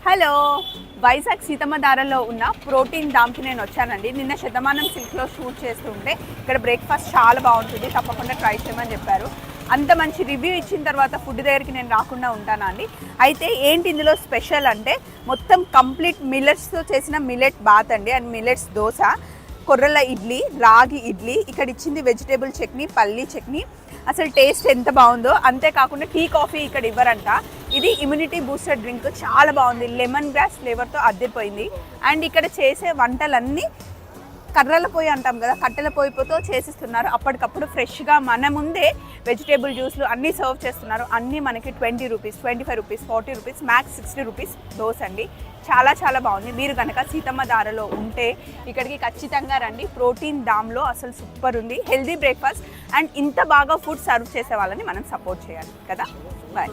Hello, Vizag Seethamma దారలో ఉన్న protein డామ్కి నేను వచ్చానండి. నిన్న శతమానం సిల్క్లో షూట్ చేస్తుంటే ఇక్కడ బ్రేక్ఫాస్ట్ చాలా బాగుంటుంది, తప్పకుండా ట్రై చేయమని చెప్పారు. అంత మంచి రివ్యూ ఇచ్చిన తర్వాత ఫుడ్ దగ్గరికి నేను రాకుండా ఉంటానా అండి. అయితే ఏంటి ఇందులో స్పెషల్ అంటే మొత్తం కంప్లీట్ మిల్లెట్స్తో చేసిన మిల్లెట్ బాత్ అండి, అండ్ మిల్లెట్స్ దోశ, కొర్రల ఇడ్లీ, రాగి ఇడ్లీ, ఇక్కడ ఇచ్చింది వెజిటేబుల్ చట్నీ, పల్లీ చట్నీ. అసలు టేస్ట్ ఎంత బాగుందో. అంతేకాకుండా టీ కాఫీ ఇక్కడ ఇవ్వరంట. ఇది ఇమ్యూనిటీ బూస్టర్ డ్రింక్, చాలా బాగుంది, లెమన్ గ్రాస్ ఫ్లేవర్తో అద్దరిపోయింది. అండ్ ఇక్కడ చేసే వంటలన్నీ కర్రల పొయ్యి అంటాం కదా, కట్టెల పొయ్యితో చేసిస్తున్నారు. అప్పటికప్పుడు ఫ్రెష్గా మన ముందే వెజిటేబుల్ జ్యూస్లు అన్నీ సర్వ్ చేస్తున్నారు. అన్నీ మనకి 20 rupees, 25 rupees, 40 rupees, max 60 rupees dosa అండి. చాలా చాలా బాగుంది. మీరు కనుక సీతమ్మ దారలో ఉంటే ఇక్కడికి ఖచ్చితంగా రండి. ప్రోటీన్ డామ్లో అసలు సూపర్ ఉంది, హెల్దీ బ్రేక్ఫాస్ట్. అండ్ ఇంత బాగా ఫుడ్ సర్వ్ చేసే వాళ్ళని మనం సపోర్ట్ చేయాలి కదా. బాయ్.